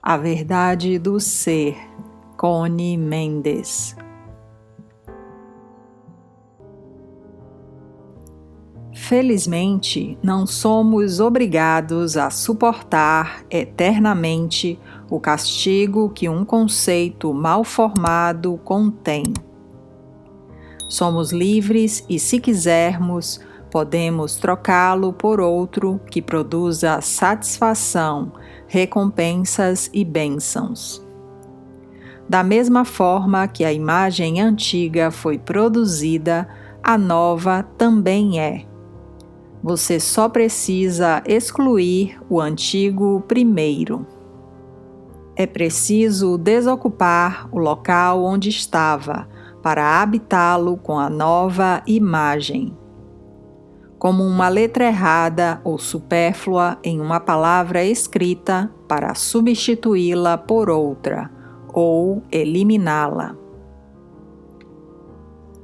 A Verdade do Ser, Connie Mendes. Felizmente, não somos obrigados a suportar eternamente o castigo que um conceito mal formado contém. Somos livres e, se quisermos, podemos trocá-lo por outro que produza satisfação, recompensas e bênçãos. Da mesma forma que a imagem antiga foi produzida, a nova também é. Você só precisa excluir o antigo primeiro. É preciso desocupar o local onde estava para habitá-lo com a nova imagem. Como uma letra errada ou supérflua em uma palavra escrita para substituí-la por outra ou eliminá-la.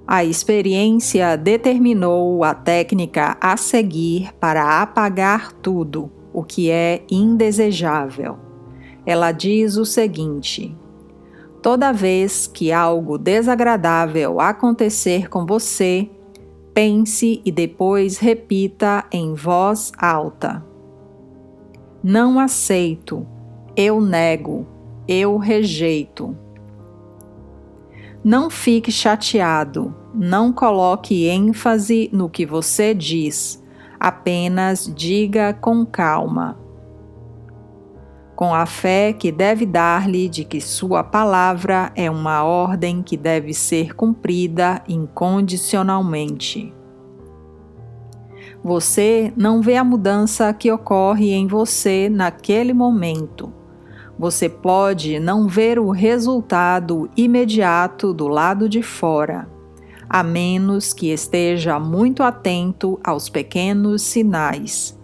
A experiência determinou a técnica a seguir para apagar tudo o que é indesejável. Ela diz o seguinte: toda vez que algo desagradável acontecer com você, pense e depois repita em voz alta: não aceito, eu nego, eu rejeito. Não fique chateado, não coloque ênfase no que você diz, apenas diga com calma. Com a fé que deve dar-lhe de que sua palavra é uma ordem que deve ser cumprida incondicionalmente. Você não vê a mudança que ocorre em você naquele momento. Você pode não ver o resultado imediato do lado de fora, a menos que esteja muito atento aos pequenos sinais.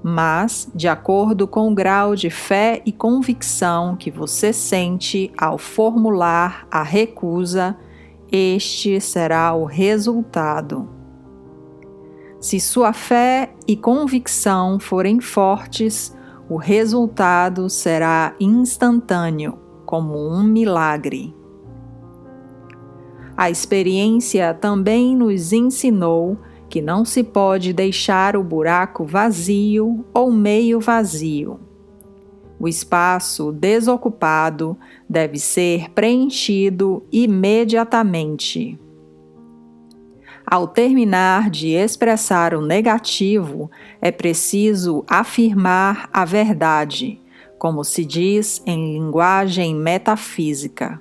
Mas, de acordo com o grau de fé e convicção que você sente ao formular a recusa, este será o resultado. Se sua fé e convicção forem fortes, o resultado será instantâneo, como um milagre. A experiência também nos ensinou que não se pode deixar o buraco vazio ou meio vazio. O espaço desocupado deve ser preenchido imediatamente. Ao terminar de expressar o negativo, é preciso afirmar a verdade, como se diz em linguagem metafísica.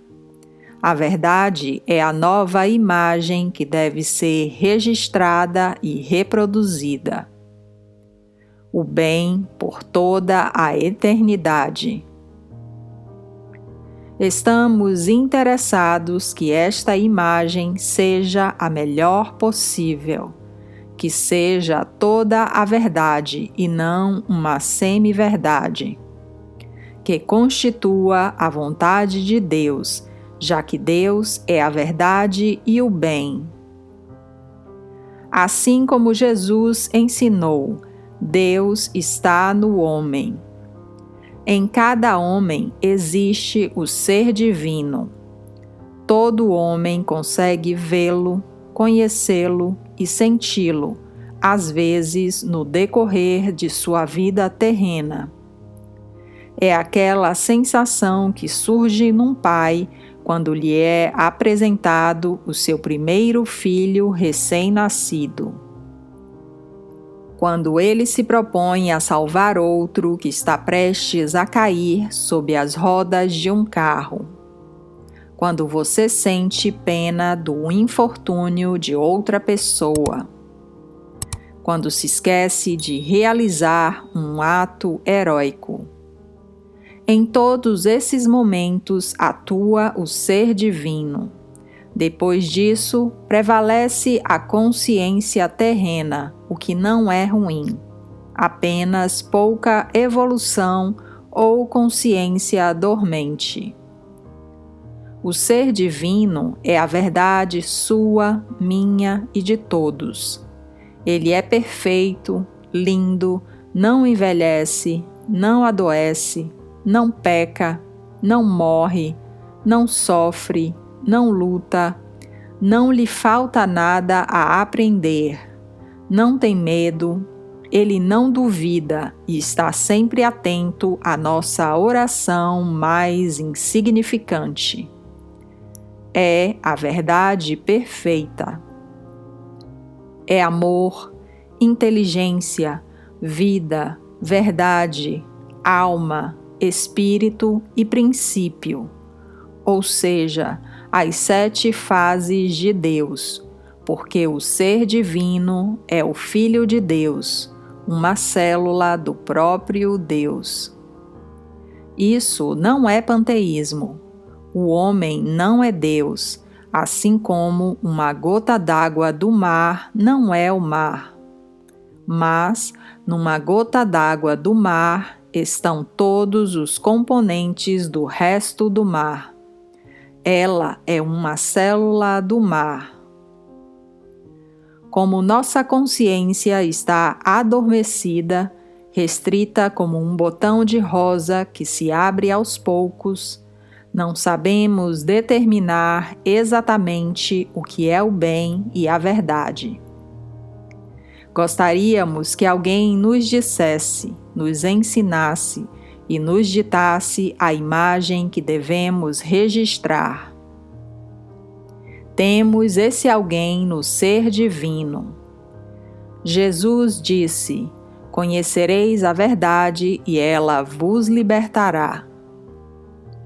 A verdade é a nova imagem que deve ser registrada e reproduzida. O bem por toda a eternidade. Estamos interessados que esta imagem seja a melhor possível, que seja toda a verdade e não uma semi-verdade, que constitua a vontade de Deus, já que Deus é a verdade e o bem. Assim como Jesus ensinou, Deus está no homem. Em cada homem existe o ser divino. Todo homem consegue vê-lo, conhecê-lo e senti-lo, às vezes no decorrer de sua vida terrena. É aquela sensação que surge num pai quando lhe é apresentado o seu primeiro filho recém-nascido. Quando ele se propõe a salvar outro que está prestes a cair sob as rodas de um carro. Quando você sente pena do infortúnio de outra pessoa. Quando se esquece de realizar um ato heróico. Em todos esses momentos atua o ser divino. Depois disso, prevalece a consciência terrena, o que não é ruim, apenas pouca evolução ou consciência dormente. O ser divino é a verdade sua, minha e de todos. Ele é perfeito, lindo, não envelhece, não adoece, não peca, não morre, não sofre, não luta, não lhe falta nada a aprender, não tem medo, ele não duvida e está sempre atento à nossa oração mais insignificante. É a verdade perfeita. É amor, inteligência, vida, verdade, alma, espírito e princípio, ou seja, as 7 fases de Deus, porque o ser divino é o Filho de Deus, uma célula do próprio Deus. Isso não é panteísmo. O homem não é Deus, assim como uma gota d'água do mar não é o mar. Mas, numa gota d'água do mar estão todos os componentes do resto do mar. Ela é uma célula do mar. Como nossa consciência está adormecida, restrita como um botão de rosa que se abre aos poucos, não sabemos determinar exatamente o que é o bem e a verdade. Gostaríamos que alguém nos dissesse, nos ensinasse e nos ditasse a imagem que devemos registrar. Temos esse alguém no ser divino. Jesus disse: "Conhecereis a verdade e ela vos libertará."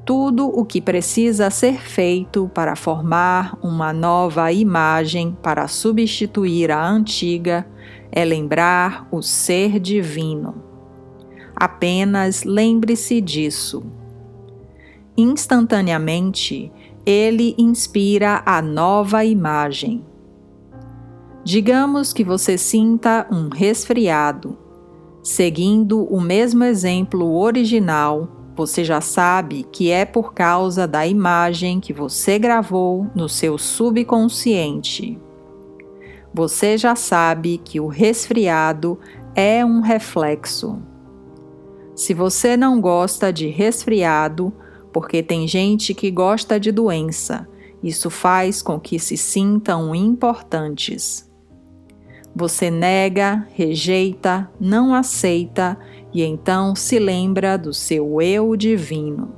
Tudo o que precisa ser feito para formar uma nova imagem para substituir a antiga é lembrar o ser divino. Apenas lembre-se disso. Instantaneamente, ele inspira a nova imagem. Digamos que você sinta um resfriado. Seguindo o mesmo exemplo original, você já sabe que é por causa da imagem que você gravou no seu subconsciente. Você já sabe que o resfriado é um reflexo. Se você não gosta de resfriado, porque tem gente que gosta de doença, isso faz com que se sintam importantes. Você nega, rejeita, não aceita e então se lembra do seu eu divino.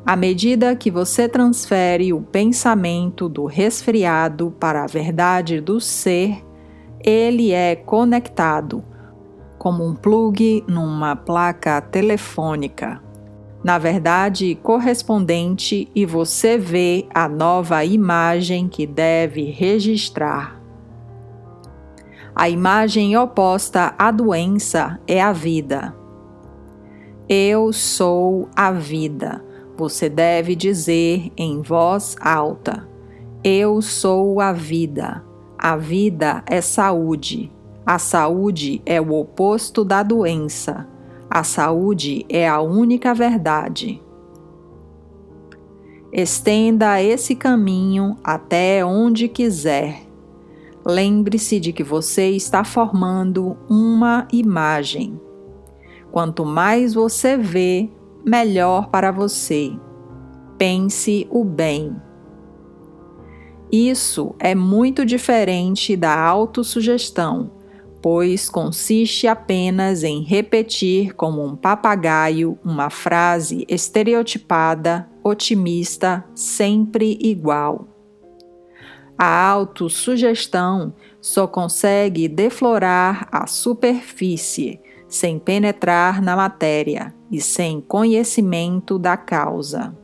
À medida que você transfere o pensamento do resfriado para a verdade do ser, ele é conectado, como um plugue numa placa telefônica. Na verdade correspondente, e você vê a nova imagem que deve registrar. A imagem oposta à doença é a vida. Eu sou a vida. Você deve dizer em voz alta: eu sou a vida. A vida é saúde. A saúde é o oposto da doença. A saúde é a única verdade. Estenda esse caminho até onde quiser. Lembre-se de que você está formando uma imagem. Quanto mais você vê, melhor para você. Pense o bem. Isso é muito diferente da autossugestão, pois consiste apenas em repetir como um papagaio uma frase estereotipada, otimista, sempre igual. A autossugestão só consegue deflorar a superfície, sem penetrar na matéria e sem conhecimento da causa.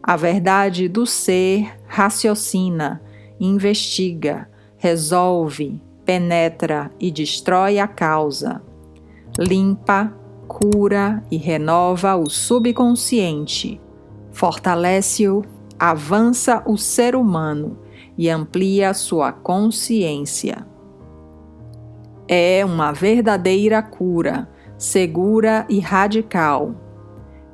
A verdade do ser raciocina, investiga, resolve, penetra e destrói a causa. Limpa, cura e renova o subconsciente, fortalece-o, avança o ser humano e amplia sua consciência. É uma verdadeira cura, segura e radical.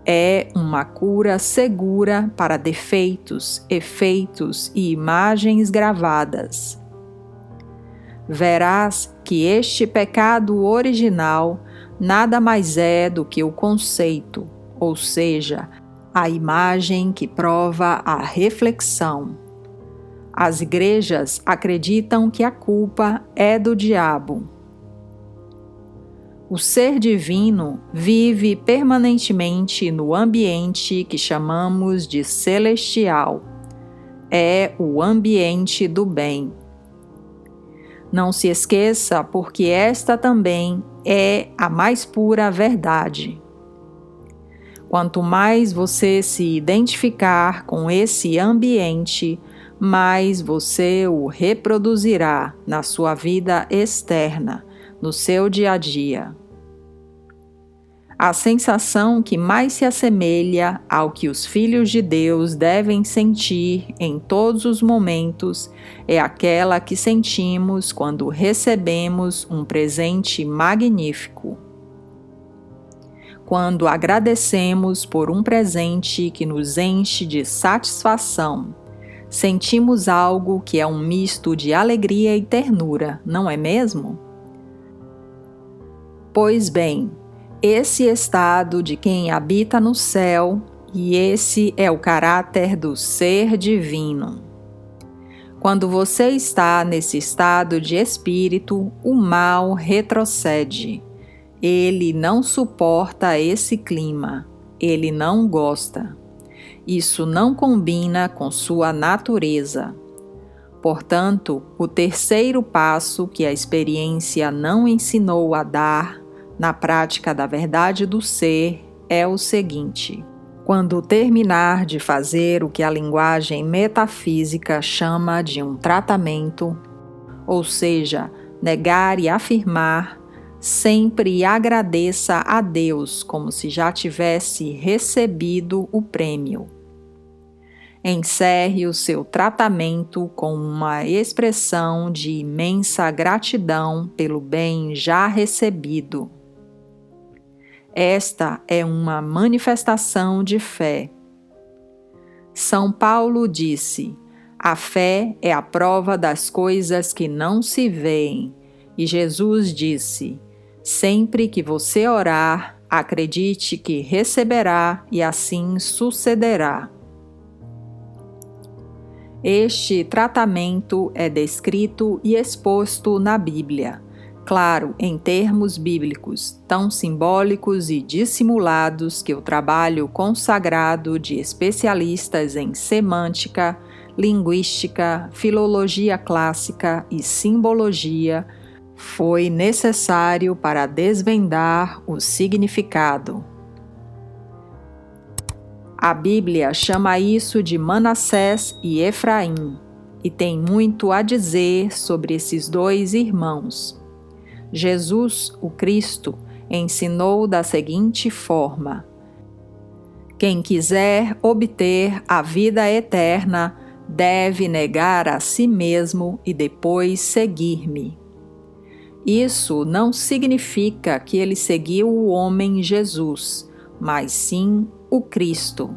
É uma cura segura para defeitos, efeitos e imagens gravadas. Verás que este pecado original nada mais é do que o conceito, ou seja, a imagem que prova a reflexão. As igrejas acreditam que a culpa é do diabo. O ser divino vive permanentemente no ambiente que chamamos de celestial. É o ambiente do bem. Não se esqueça, porque esta também é a mais pura verdade. Quanto mais você se identificar com esse ambiente, mais você o reproduzirá na sua vida externa, no seu dia a dia. A sensação que mais se assemelha ao que os filhos de Deus devem sentir em todos os momentos é aquela que sentimos quando recebemos um presente magnífico. Quando agradecemos por um presente que nos enche de satisfação, sentimos algo que é um misto de alegria e ternura, não é mesmo? Pois bem, esse estado de quem habita no céu, e esse é o caráter do ser divino. Quando você está nesse estado de espírito, o mal retrocede. Ele não suporta esse clima, ele não gosta. Isso não combina com sua natureza. Portanto, o terceiro passo que a experiência não ensinou a dar na prática da verdade do ser é o seguinte: quando terminar de fazer o que a linguagem metafísica chama de um tratamento, ou seja, negar e afirmar, sempre agradeça a Deus como se já tivesse recebido o prêmio. Encerre o seu tratamento com uma expressão de imensa gratidão pelo bem já recebido. Esta é uma manifestação de fé. São Paulo disse: a fé é a prova das coisas que não se veem. E Jesus disse: sempre que você orar, acredite que receberá e assim sucederá. Este tratamento é descrito e exposto na Bíblia. Claro, em termos bíblicos, tão simbólicos e dissimulados que o trabalho consagrado de especialistas em semântica, linguística, filologia clássica e simbologia foi necessário para desvendar o significado. A Bíblia chama isso de Manassés e Efraim, e tem muito a dizer sobre esses dois irmãos. Jesus, o Cristo, ensinou da seguinte forma: quem quiser obter a vida eterna deve negar a si mesmo e depois seguir-me. Isso não significa que ele seguiu o homem Jesus, mas sim o Cristo.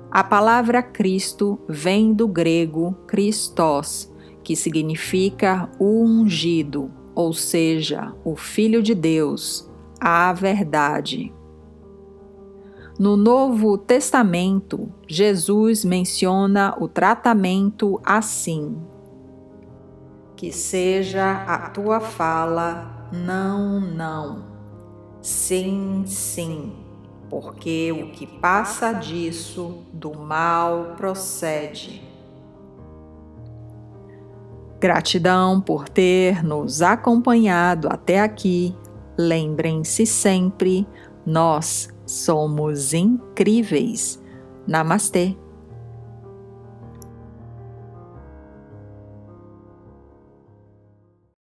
A palavra Cristo vem do grego Christos, que significa o ungido, ou seja, o Filho de Deus, a verdade. No Novo Testamento, Jesus menciona o tratamento assim: que seja a tua fala não, não, sim, sim, porque o que passa disso do mal procede. Gratidão por ter nos acompanhado até aqui. Lembrem-se sempre, nós somos incríveis. Namastê!